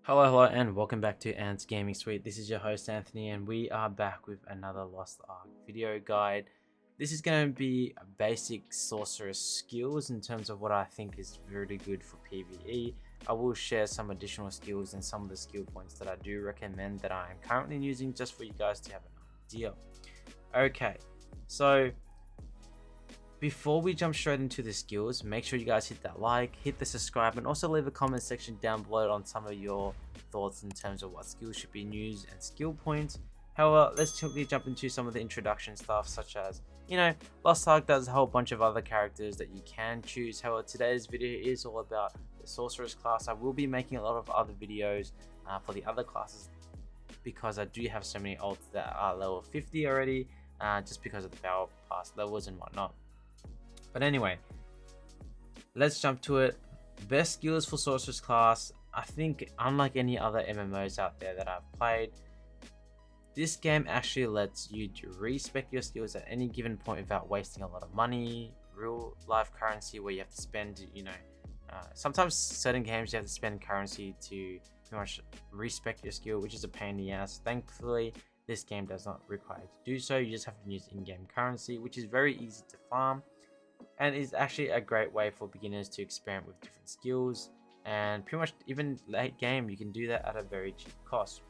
Hello, and welcome back to Ant's Gaming Suite. This is your host Anthony, and we are back with another Lost Ark video guide. This is going to be basic sorceress skills in terms of what I think is really good for PVE. I will share some additional skills and some of the skill points that I do recommend that I am currently using just for you guys to have an idea. Okay, so before we jump straight into the skills, make sure you guys hit that like, hit the subscribe, and also leave a comment section down below on some of your thoughts in terms of what skills should be used and skill points. However, let's quickly jump into some of the introduction stuff, such as, Lost Ark does a whole bunch of other characters that you can choose. However, today's video is all about the Sorceress class. I will be making a lot of other videos for the other classes because I do have so many ults that are level 50 already, just because of the battle pass levels and whatnot. But anyway, let's jump to it. Best skills for Sorceress class. I think unlike any other MMOs out there that I've played, this game actually lets you to respec your skills at any given point without wasting a lot of money, real life currency where you have to spend, sometimes certain games you have to spend currency to pretty much respec your skill, which is a pain in the ass. Thankfully, this game does not require you to do so. You just have to use in-game currency, which is very easy to farm. And is actually a great way for beginners to experiment with different skills, and pretty much even late game you can do that at a very cheap cost.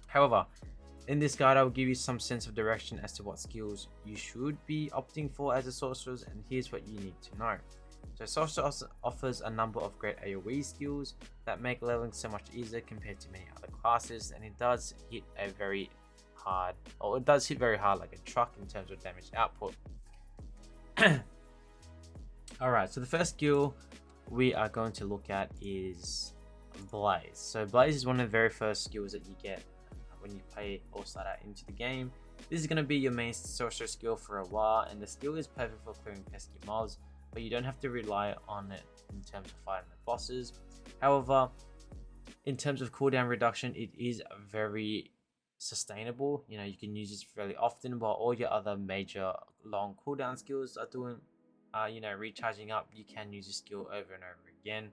However, in this guide I will give you some sense of direction as to what skills you should be opting for as a sorceress, and here's what you need to know. So Sorceress offers a number of great AoE skills that make leveling so much easier compared to many other classes, and it does hit very hard like a truck in terms of damage output. Alright, so the first skill we are going to look at is Blaze. So Blaze is one of the very first skills that you get when you play or start out into the game. This is going to be your main sorcerer skill for a while, and the skill is perfect for clearing pesky mobs, but you don't have to rely on it in terms of fighting the bosses. However, in terms of cooldown reduction, it is very sustainable. You can use this fairly often, while all your other major long cooldown skills are doing recharging up. You can use your skill over and over again.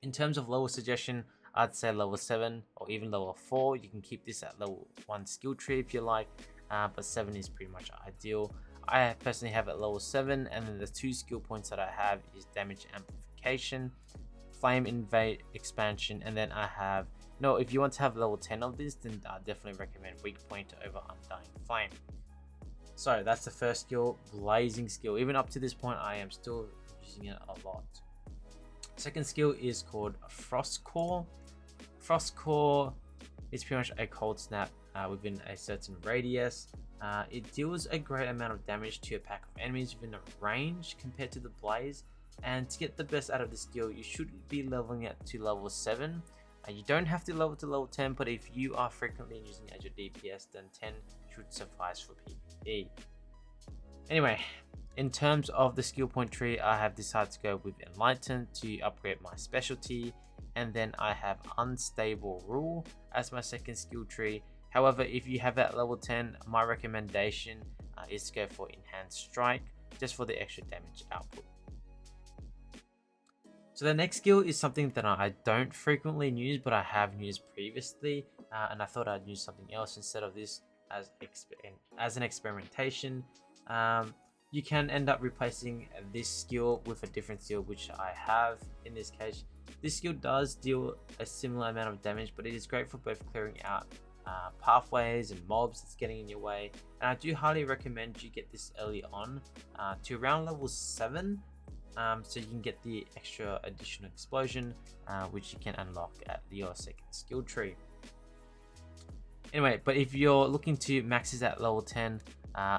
In terms of level suggestion, I'd say level 7 or even level 4. You can keep this at level 1 skill tree if you like, but 7 is pretty much ideal. I personally have it level 7, and then the 2 skill points that I have is damage amplification, flame invade expansion, and then I have if you want to have level 10 of this, then I definitely recommend weak point over undying flame. So that's the first skill, blazing skill. Even up to this point, I am still using it a lot. Second skill is called Frost Core. Frost Core is pretty much a cold snap within a certain radius. It deals a great amount of damage to a pack of enemies within a range compared to the blaze. And to get the best out of this skill, you should be leveling it to level 7. You don't have to level to level 10, but if you are frequently using it as your DPS, then 10 should suffice for PvE. Anyway, in terms of the skill point tree, I have decided to go with Enlightened to upgrade my specialty, and then I have Unstable Rule as my second skill tree. However, if you have that level 10, my recommendation is to go for Enhanced Strike, just for the extra damage output. So the next skill is something that I don't frequently use, but I have used previously, and I thought I'd use something else instead of this as an experimentation. You can end up replacing this skill with a different skill, which I have in this case. This skill does deal a similar amount of damage, but it is great for both clearing out pathways and mobs that's getting in your way. And I do highly recommend you get this early on to around level 7. So you can get the extra additional explosion, which you can unlock at your second skill tree. Anyway, but if you're looking to max this at level 10,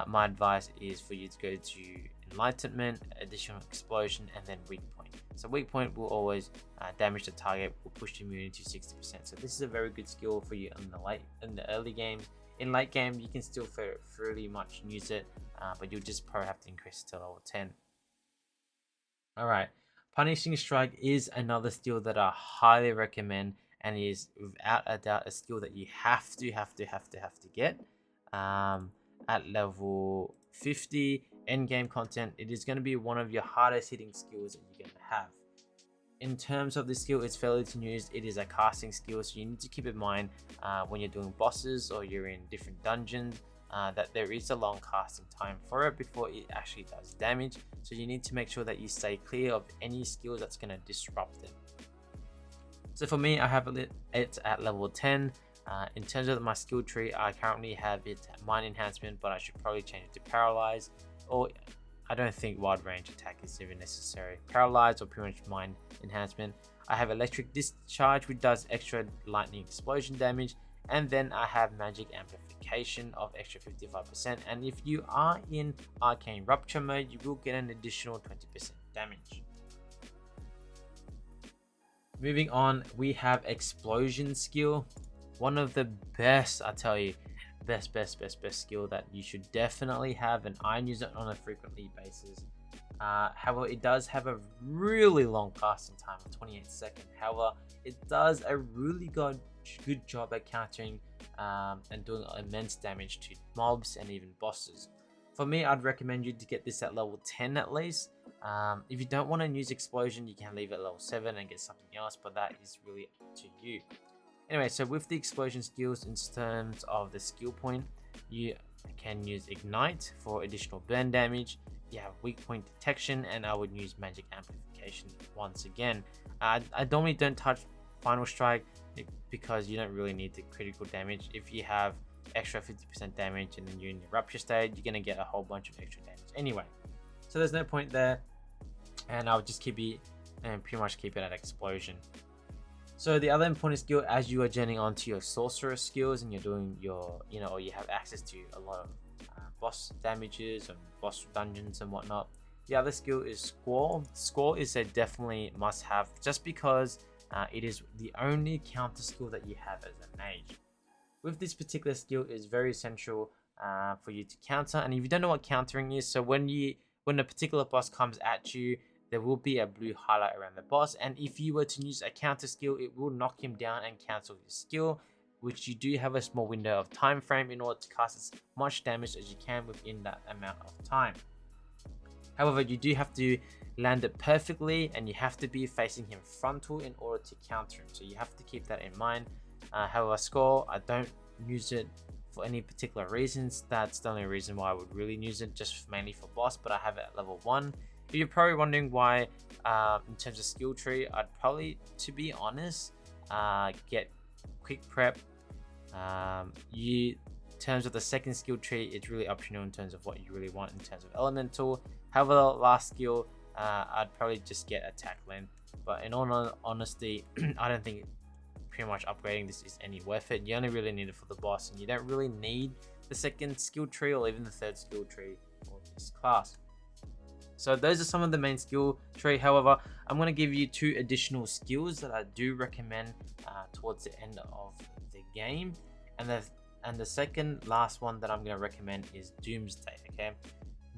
my advice is for you to go to Enlightenment, additional explosion, and then weak point. So weak point will always damage the target, will push the immunity to 60%. So this is a very good skill for you in the early games. In late game, you can still fairly much use it, but you'll just probably have to increase it to level 10. Alright, Punishing Strike is another skill that I highly recommend, and is without a doubt a skill that you have to get at level 50 end game content. It is going to be one of your hardest hitting skills that you're going to have. in terms of the skill, it's fairly to use. It is a casting skill, so you need to keep in mind when you're doing bosses or you're in different dungeons that there is a long casting time for it before it actually does damage. So you need to make sure that you stay clear of any skills that's going to disrupt it. So for me, I have it at level 10. In terms of my skill tree, I currently have it at Mind Enhancement, but I should probably change it to Paralyze, or I don't think Wide Range Attack is even necessary. Paralyze or pretty much Mind Enhancement. I have Electric Discharge, which does extra lightning explosion damage, and then I have Magic Amplification of extra 55%, and if you are in Arcane Rupture mode, you will get an additional 20% damage. Moving on, we have Explosion skill. One of the best, I tell you, best skill that you should definitely have, and I use it on a frequently basis. However, it does have a really long casting time of 28 seconds. However, it does a really good job at countering and doing immense damage to mobs and even bosses. For me, I'd recommend you to get this at level 10 at least. If you don't want to use Explosion, you can leave it at level 7 and get something else, but that is really up to you. Anyway, so with the Explosion skills, in terms of the skill point, you can use Ignite for additional burn damage. You have weak point detection, and I would use Magic Amplification once again. I normally don't touch Final Strike because you don't really need the critical damage. If you have extra 50% damage and then you're in the Rupture state, you're going to get a whole bunch of extra damage anyway. So there's no point there, and I'll just keep it and pretty much keep it at Explosion. So the other important skill, as you are journeying onto your sorceress skills and you're doing your, or you have access to a lot of boss damages and boss dungeons and whatnot, the other skill is Squall. Squall is a definitely must-have, just because it is the only counter skill that you have as a mage. With this particular skill, it's very essential for you to counter. And if you don't know what countering is, so when a particular boss comes at you, there will be a blue highlight around the boss, and if you were to use a counter skill, it will knock him down and cancel his skill, which you do have a small window of time frame in order to cast as much damage as you can within that amount of time. However, you do have to land it perfectly, and you have to be facing him frontal in order to counter him, so you have to keep that in mind. However, Squall, I don't use it for any particular reasons. That's the only reason why I would really use it, just mainly for boss, but I have it at level 1. But you're probably wondering why, in terms of skill tree, I'd probably, to be honest, get Quick Prep. In terms of the second skill tree, it's really optional in terms of what you really want in terms of elemental. However, the last skill, I'd probably just get Attack Length. But in all honesty, I don't think pretty much upgrading this is any worth it. You only really need it for the boss, and you don't really need the second skill tree or even the third skill tree for this class. So those are some of the main skill tree. However, I'm going to give you 2 additional skills that I do recommend towards the end of the game. And the second last one that I'm going to recommend is Doomsday. Okay,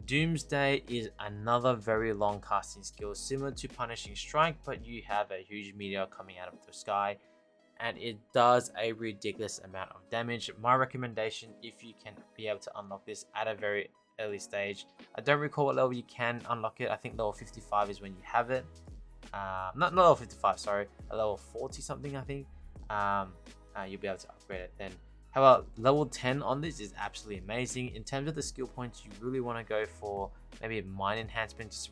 Doomsday is another very long casting skill, similar to Punishing Strike, but you have a huge meteor coming out of the sky, and it does a ridiculous amount of damage. My recommendation, if you can be able to unlock this at a very early stage, I don't recall what level you can unlock it. I think level 55 is when you have it. Not level 55, sorry, a level 40 something, I think. You'll be able to upgrade it then. However, level 10 on this is absolutely amazing. In terms of the skill points, you really want to go for maybe a Mind Enhancement just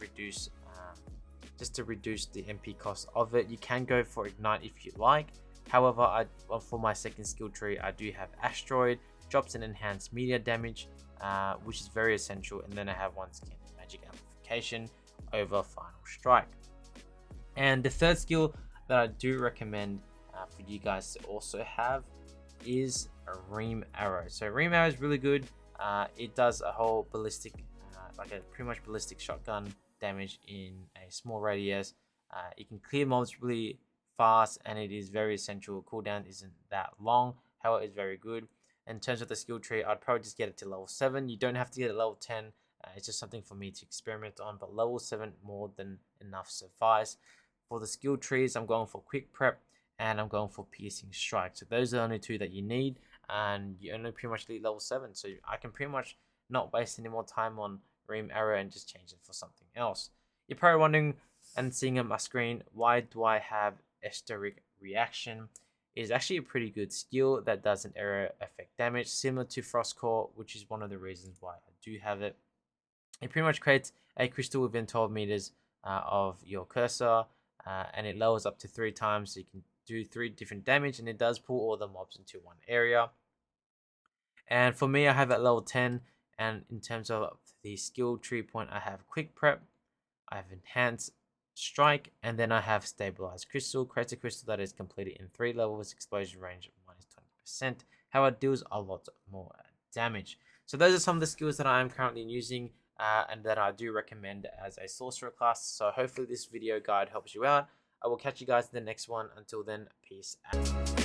to reduce the MP cost of it. You can go for Ignite if you like. However, for my second skill tree, I do have Asteroid, drops an enhanced meteor damage, which is very essential, and then I have once again Magic Amplification over Final Strike. And the third skill that I do recommend for you guys to also have is a Ream Arrow. So Ream Arrow is really good. It does a whole ballistic, like a pretty much ballistic shotgun damage in a small radius. It can clear mobs really fast, and it is very essential. Cooldown isn't that long, however, it's very good. In terms of the skill tree, I'd probably just get it to level 7. You don't have to get it level 10. It's just something for me to experiment on, but level 7 more than enough suffice. For the skill trees, I'm going for Quick Prep and I'm going for Piercing Strike. So those are the only 2 that you need, and you only pretty much need level 7. So I can pretty much not waste any more time on Ream Arrow and just change it for something else. You're probably wondering, and seeing on my screen, why do I have Esteric reaction? It is actually a pretty good skill that does an area effect damage similar to Frost Core, which is one of the reasons why I do have it. It pretty much creates a crystal within 12 meters of your cursor, and it levels up to 3 times, so you can do 3 different damage, and it does pull all the mobs into one area. And for me, I have at level 10, and in terms of the skill tree point, I have Quick Prep, I have Enhanced Strike, and then I have Stabilized Crystal. Creates a crystal that is completed in 3 levels, explosion range minus 20%. However, it deals a lot more damage. So those are some of the skills that I am currently using, and that I do recommend as a sorcerer class. So hopefully this video guide helps you out. I will catch you guys in the next one. Until then, peace out.